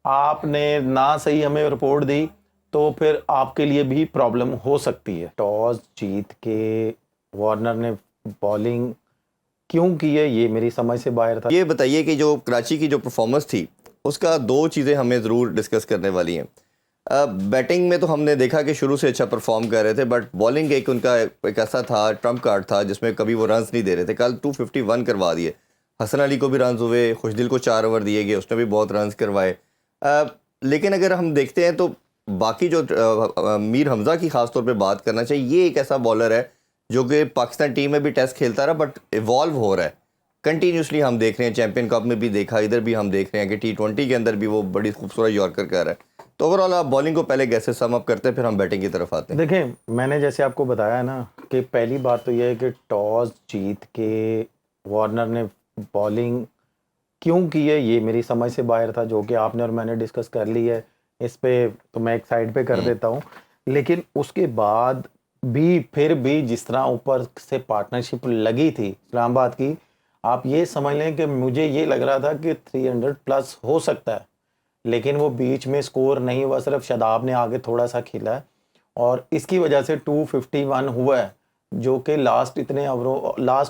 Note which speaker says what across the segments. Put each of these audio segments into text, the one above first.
Speaker 1: آپ نے نہ صحیح ہمیں رپورٹ دی تو پھر آپ کے لیے بھی پرابلم ہو سکتی ہے. ٹاس جیت کے وارنر نے بالنگ کیوں کی ہے یہ میری سمجھ سے باہر تھا.
Speaker 2: یہ بتائیے کہ جو کراچی کی جو پرفارمنس تھی اس کا دو چیزیں ہمیں ضرور ڈسکس کرنے والی ہیں. بیٹنگ میں تو ہم نے دیکھا کہ شروع سے اچھا پرفارم کر رہے تھے، بٹ بالنگ ایک ان کا ایک ایسا تھا ٹرمپ کارڈ تھا جس میں کبھی وہ رنز نہیں دے رہے تھے. کل 251 کروا دیے، حسن علی کو بھی رنز ہوئے، خوشدل کو 4 اوور دیے گئے، اس نے بھی بہت رنز کروائے. لیکن اگر ہم دیکھتے ہیں تو باقی جو میر حمزہ کی خاص طور پہ بات کرنا چاہیے، یہ ایک ایسا بالر ہے جو کہ پاکستان ٹیم میں بھی ٹیسٹ کھیلتا رہا بٹ ایوالو ہو رہا ہے کنٹینیوسلی. ہم دیکھ رہے ہیں چیمپئن کپ میں بھی دیکھا، ادھر بھی ہم دیکھ رہے ہیں کہ T20 کے اندر بھی وہ بڑی خوبصورت یارکر کر رہا ہے. تو اوور آل آپ بالنگ کو پہلے کیسے سم اپ کرتے ہیں، پھر ہم بیٹنگ کی طرف آتے ہیں.
Speaker 1: دیکھیں میں نے جیسے آپ کو بتایا نا کہ پہلی بات تو یہ ہے کہ ٹاس جیت کے وارنر نے بالنگ کیوں کی ہے یہ میری سمجھ سے باہر تھا، جو کہ آپ نے اور میں نے ڈسکس کر لی ہے. اس پہ تو میں ایک سائڈ پہ کر دیتا ہوں. لیکن اس کے بعد بھی پھر بھی جس طرح اوپر سے پارٹنرشپ لگی تھی اسلام آباد کی، آپ یہ سمجھ لیں کہ مجھے یہ لگ رہا تھا کہ 300 پلس ہو سکتا ہے، لیکن وہ بیچ میں سکور نہیں ہوا. صرف شاداب نے آگے تھوڑا سا کھیلا ہے اور اس کی وجہ سے 251 ہوا ہے، جو کہ لاسٹ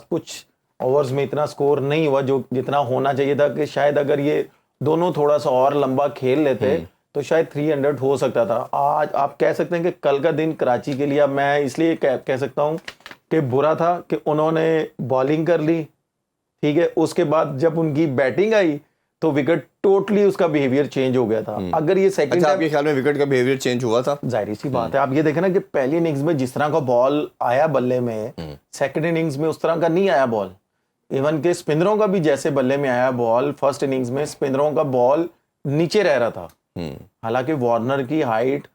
Speaker 1: کچھ اوورز میں اتنا سکور نہیں ہوا جو جتنا ہونا چاہیے تھا. کہ شاید اگر یہ دونوں تھوڑا سا اور لمبا کھیل لیتے تو شاید 300 ہو سکتا تھا. آج آپ کہہ سکتے ہیں کہ کل کا دن کراچی کے لیے میں اس لیے کہہ سکتا ہوں کہ برا تھا کہ انہوں نے بالنگ کر لی، ٹھیک ہے، اس کے بعد جب ان کی بیٹنگ آئی تو وکٹ ٹوٹلی اس کا بیہیویئر چینج ہو گیا تھا. اگر یہ سیکنڈ
Speaker 2: آپ کے خیال میں وکٹ کا بیہیویئر چینج ہوا تھا؟
Speaker 1: ظاہری سی بات ہے. آپ یہ دیکھیں نا کہ پہلی اننگز میں جس طرح کا بال آیا بلے میں، سیکنڈ اننگز میں اس طرح کا نہیں آیا بال. ایون کہ اسپنروں کا بھی جیسے بلے میں آیا بال، فرسٹ اننگز میں اسپنروں کا بال نیچے رہ رہا تھا. حالانکہ وارنر کی ہائٹ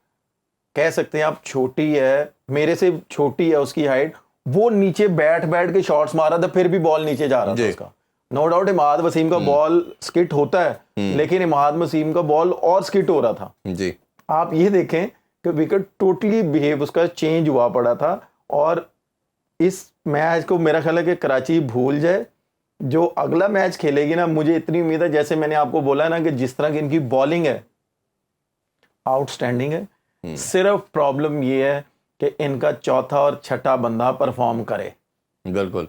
Speaker 1: کہہ سکتے ہیں آپ چھوٹی ہے، میرے سے چھوٹی ہے اس کی ہائٹ، وہ نیچے بیٹھ کے شاٹس مار رہا تھا پھر بھی بال نیچے جا رہا تھا اس کا. نو ڈاؤٹ اماد وسیم کا بال سکٹ ہوتا ہے، لیکن اماد وسیم کا بال اور سکٹ ہو رہا تھا.
Speaker 2: جی
Speaker 1: آپ یہ دیکھیں کہ وکٹ ٹوٹلی بیہیو اس کا چینج ہوا پڑا تھا. اور اس میچ کو میرا خیال ہے کہ کراچی بھول جائے. جو اگلا میچ کھیلے گی نا، مجھے اتنی امید ہے جیسے میں نے آپ کو بولا ہے نا کہ جس طرح کی ان کی بالنگ ہے آؤٹ سٹینڈنگ ہے. صرف پرابلم یہ ہے کہ ان کا چوتھا اور چھٹا بندہ پرفارم کرے.
Speaker 2: بالکل،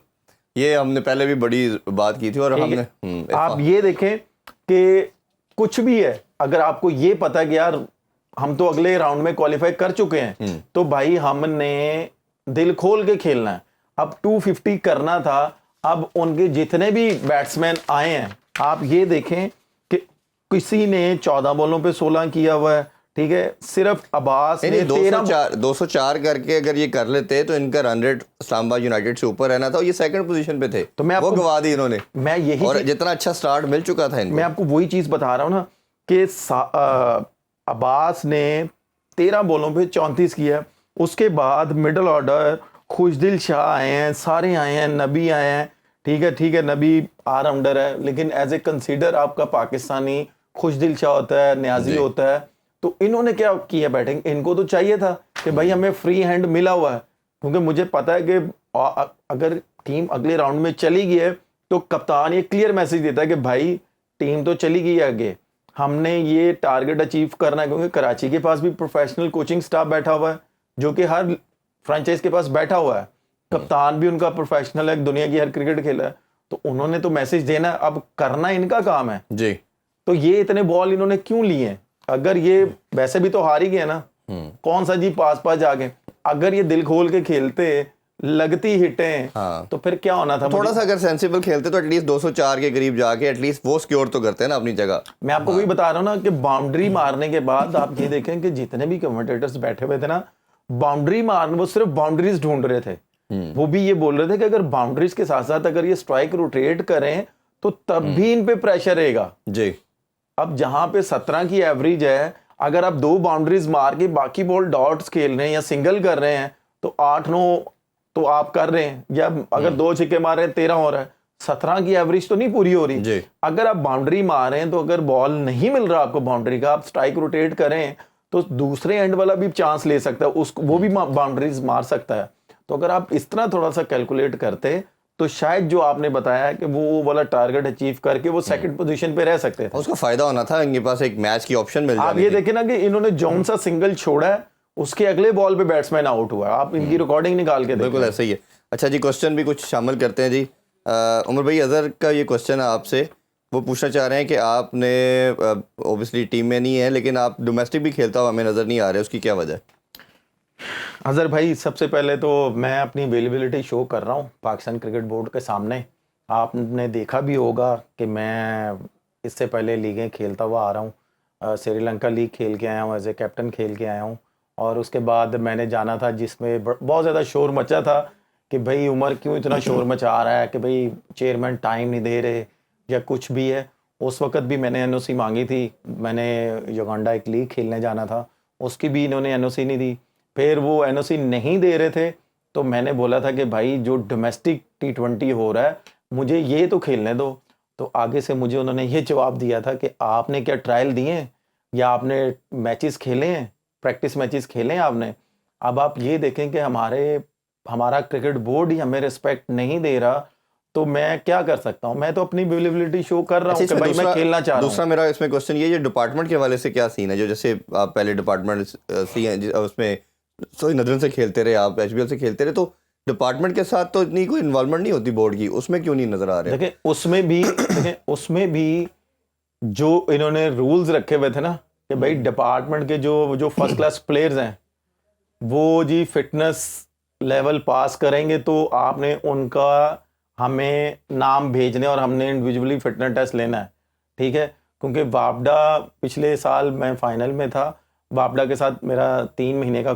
Speaker 2: یہ ہم نے پہلے بھی بڑی بات کی تھی. اور ہم نے
Speaker 1: آپ یہ دیکھیں کہ کچھ بھی ہے، اگر آپ کو یہ پتا کہ یار ہم تو اگلے راؤنڈ میں کوالیفائی کر چکے ہیں تو بھائی ہم نے دل کھول کے کھیلنا ہے. اب 250 کرنا تھا. اب ان کے جتنے بھی بیٹسمین آئے ہیں آپ یہ دیکھیں کہ کسی نے 14 بالوں پہ 16 کیا ہوا ہے، ٹھیک ہے. صرف عباس نے
Speaker 2: 204 کر کے اگر یہ کر لیتے تو ان کا رن ریٹ اسلام آباد یونائٹڈ سے اوپر رہنا تھا. یہ سیکنڈ پوزیشن پہ تھے تو وہ گوا دی انہوں نے.
Speaker 1: میں یہی
Speaker 2: اور جتنا اچھا سٹارٹ مل چکا تھا
Speaker 1: میں آپ کو وہی چیز بتا رہا ہوں نا کہ عباس نے 13 بالوں پہ 34 کیا. اس کے بعد مڈل آرڈر خوشدل شاہ آئے ہیں، سارے آئے ہیں، نبی آئے ہیں، ٹھیک ہے. نبی آل راؤنڈر ہے لیکن ایز اے کنسیڈر آپ کا پاکستانی خوشدل شاہ ہوتا ہے، نیازی ہوتا ہے. تو انہوں نے کیا کیا بیٹنگ، ان کو تو چاہیے تھا کہ بھائی ہمیں فری ہینڈ ملا ہوا ہے، کیونکہ مجھے پتا ہے کہ اگر ٹیم اگلے راؤنڈ میں چلی گئی ہے تو کپتان یہ کلیئر میسج دیتا ہے کہ بھائی ٹیم تو چلی گئی ہے آگے، ہم نے یہ ٹارگٹ اچیو کرنا ہے. کیونکہ کراچی کے پاس بھی پروفیشنل کوچنگ سٹاف بیٹھا ہوا ہے جو کہ ہر فرانچائز کے پاس بیٹھا ہوا ہے. کپتان بھی ان کا پروفیشنل ہے، دنیا کی ہر کرکٹ کھیلا ہے. تو انہوں نے تو میسج دینا ہے، اب کرنا ان کا کام ہے.
Speaker 2: جی
Speaker 1: تو یہ اتنے بال انہوں نے کیوں لیے ہیں؟ اگر یہ ویسے بھی تو ہار ہی گئے نا، کون سا جی پاس جا کے، اگر یہ دل کھول کے کھیلتے لگتی ہٹیں تو پھر کیا ہونا تھا.
Speaker 2: تھوڑا سا اگر سینسیبل کھیلتے تو ایٹ لیسٹ 204 کے قریب جا کے ایٹ لیسٹ وہ سکیور تو کرتے ہیں نا اپنی جگہ.
Speaker 1: میں آپ کو وہی بتا رہا ہوں نا کہ باؤنڈری مارنے کے بعد آپ یہ دیکھیں کہ جتنے بھی کمنٹیٹرز بیٹھے ہوئے تھے نا، باؤنڈری مارنے وہ صرف باؤنڈریز ڈھونڈ رہے تھے. وہ بھی یہ بول رہے تھے کہ اگر باؤنڈریز کے ساتھ ساتھ اگر یہ اسٹرائک روٹیٹ کریں تو تب بھی ان پہ پریشر رہے گا.
Speaker 2: جی
Speaker 1: اب جہاں پہ 17 کی ایوریج ہے، اگر آپ 2 باؤنڈریز مار کے باقی بال ڈاٹس کھیل رہے ہیں یا سنگل کر رہے ہیں تو 8-9 تو آپ کر رہے ہیں، یا اگر 2 چھکے مار رہے ہیں 13 ہو رہا ہے. 17 کی ایوریج تو نہیں پوری ہو رہی. اگر آپ باؤنڈری مار رہے ہیں تو اگر بال نہیں مل رہا آپ کو باؤنڈری کا، آپ اسٹرائک روٹیٹ کریں تو دوسرے اینڈ والا بھی چانس لے سکتا ہے، وہ بھی باؤنڈریز مار سکتا ہے. تو اگر آپ اس طرح تھوڑا سا کیلکولیٹ کرتے تو شاید جو آپ نے بتایا کہ وہ والا ٹارگٹ اچیو کر کے وہ سیکنڈ پوزیشن پہ رہ سکتے تھے.
Speaker 2: اس کا فائدہ ہونا تھا, ان کے پاس ایک میچ کی آپشن مل
Speaker 1: آپ
Speaker 2: جانی
Speaker 1: یہ
Speaker 2: تھی.
Speaker 1: دیکھیں نا کہ انہوں نے جون سا سنگل چھوڑا ہے, اس کے اگلے بال پہ بیٹسمین آؤٹ ہوا ہے, آپ ان کی ریکارڈنگ نکال کے دیکھیں.
Speaker 2: بالکل ایسا ہی ہے. اچھا جی, کوشچن بھی کچھ شامل کرتے ہیں جی. عمر بھائی, اظہر کا یہ کوشچن ہے آپ سے, وہ پوچھنا چاہ رہے ہیں کہ آپ نے اوبیسلی ٹیم میں نہیں ہے لیکن آپ ڈومیسٹک بھی کھیلتا ہوا ہمیں نظر نہیں آ رہے, اس کی کیا وجہ ہے؟
Speaker 1: اظہر بھائی, سب سے پہلے تو میں اپنی اویلیبلٹی شو کر رہا ہوں پاکستان کرکٹ بورڈ کے سامنے. آپ نے دیکھا بھی ہوگا کہ میں اس سے پہلے لیگیں کھیلتا ہوا آ رہا ہوں. سری لنکا لیگ کھیل کے آیا ہوں, ایز اے کیپٹن کھیل کے آیا ہوں, اور اس کے بعد میں نے جانا تھا جس میں بہت زیادہ شور مچا تھا کہ بھائی عمر کیوں اتنا شور مچا رہا ہے, کہ بھئی چیئرمین ٹائم نہیں دے رہے یا کچھ بھی ہے. اس وقت بھی میں نے این او سی مانگی تھی, میں نے یوگانڈا ایک لیگ کھیلنے جانا تھا, اس کی بھی انہوں نے این او سی نہیں دی. پھر وہ این او سی نہیں دے رہے تھے تو میں نے بولا تھا کہ بھائی جو ڈومیسٹک T20 ہو رہا ہے مجھے یہ تو کھیلنے دو. تو آگے سے مجھے انہوں نے یہ جواب دیا تھا کہ آپ نے کیا ٹرائل دیے ہیں یا آپ نے میچز کھیلے ہیں, پریکٹس میچز کھیلے ہیں آپ نے. اب آپ یہ دیکھیں کہ ہمارا کرکٹ بورڈ ہی ہمیں رسپیکٹ نہیں دے رہا, تو میں کیا کر سکتا ہوں؟ میں تو اپنی اویلیبلٹی شو کر رہا ہوں کہ بھائی میں کھیلنا چاہ رہا ہوں.
Speaker 2: دوسرا میرا اس میں کوشچن یہ ڈپارٹمنٹ کے حوالے سے کیا سین ہے, جو جیسے آپ پہلے ڈپارٹمنٹ سی ہیں اس میں سوئی ندرن سے کھیلتے رہے, آپ ایچ بی ایل سے کھیلتے رہے, تو ڈپارٹمنٹ کے ساتھ تو اتنی کوئی انوالومنٹ نہیں ہوتی بورڈ کی, اس میں کیوں نہیں نظر آ رہے؟
Speaker 1: دیکھیں اس میں بھی جو انہوں نے رولز رکھے ہوئے تھے نا کہ بھائی ڈپارٹمنٹ کے جو فرسٹ کلاس پلیئرز ہیں وہ جی فٹنس لیول پاس کریں گے تو آپ نے ان کا ہمیں نام بھیجنے اور ہم نے انڈیویجولی فٹنس ٹیسٹ لینا ہے, ٹھیک ہے. کیونکہ وابڈا پچھلے سال میں فائنل میں تھا, وابڈا کے ساتھ میرا 6 مہینے کا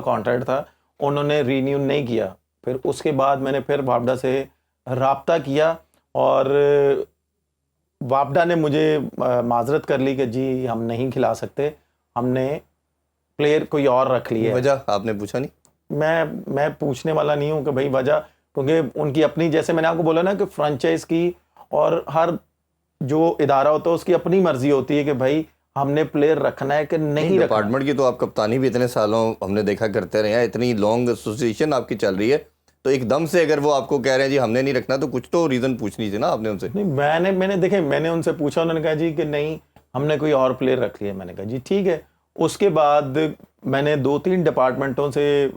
Speaker 1: کانٹریکٹ تھا, انہوں نے رینیو نہیں کیا. پھر اس کے بعد میں نے پھر وابڈا سے رابطہ کیا اور وابڈا نے مجھے معذرت کر لی کہ جی ہم نہیں کھلا سکتے, ہم نے پلیئر کوئی اور رکھ لی ہے.
Speaker 2: وجہ آپ نے پوچھا نہیں؟
Speaker 1: میں پوچھنے والا نہیں ہوں کہ بھائی وجہ, کیونکہ ان کی اپنی, جیسے میں نے آپ کو بولا نا کہ فرنچائز کی اور ہر جو ادارہ ہوتا ہے اس کی اپنی مرضی ہوتی ہے کہ بھائی ہم نے پلیئر رکھنا ہے کہ نہیں رکھنا.
Speaker 2: ڈپارٹمنٹ کی تو آپ کپتانی بھی اتنے سالوں ہم نے دیکھا کرتے رہے ہیں, اتنی لانگ ایسوسیشن آپ کی چل رہی ہے, تو ایک دم سے اگر وہ آپ کو کہہ رہے ہیں جی ہم نے نہیں رکھنا, تو کچھ تو ریزن پوچھنی تھی نا آپ نے ان سے.
Speaker 1: نہیں, میں نے ان سے پوچھا, انہوں نے کہا جی کہ نہیں ہم نے کوئی اور پلیئر رکھ لیا. میں نے کہا جی ٹھیک ہے. اس کے بعد میں نے 2-3 ڈپارٹمنٹوں سے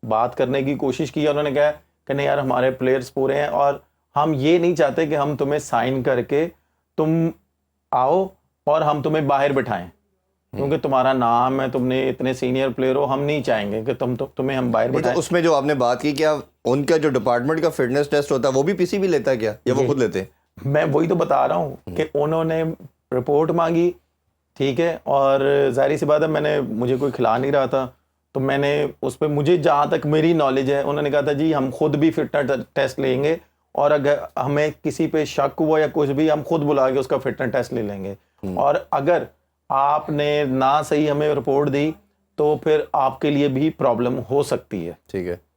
Speaker 1: بات کرنے کی کوشش کی, انہوں نے کہا کہ نہیں یار ہمارے پلیئرز پورے ہیں اور ہم یہ نہیں چاہتے کہ ہم تمہیں سائن کر کے تم آؤ اور ہم تمہیں باہر بٹھائیں, کیونکہ تمہارا نام ہے, تم نے اتنے سینئر پلیئر ہو, ہم نہیں چاہیں گے کہ تمہیں ہم باہر بٹھائیں.
Speaker 2: تو اس میں جو آپ نے بات کی, کیا ان کا جو ڈپارٹمنٹ کا فٹنس ٹیسٹ ہوتا ہے وہ بھی پی سی بی لیتا ہے کیا, یا وہ خود لیتے ہیں؟
Speaker 1: میں وہی تو بتا رہا ہوں کہ انہوں نے رپورٹ مانگی, ٹھیک ہے, اور ظاہری سی بات ہے مجھے کوئی کھلا نہیں رہا تھا, تو میں نے اس پہ, مجھے جہاں تک میری نالج ہے, انہوں نے کہا تھا جی ہم خود بھی فٹنس ٹیسٹ لیں گے, اور اگر ہمیں کسی پہ شک ہوا یا کچھ بھی, ہم خود بلا کے اس کا فٹنس ٹیسٹ لے لیں گے, اور اگر آپ نے نہ صحیح ہمیں رپورٹ دی تو پھر آپ کے لیے بھی پرابلم ہو سکتی ہے.
Speaker 2: ٹھیک ہے.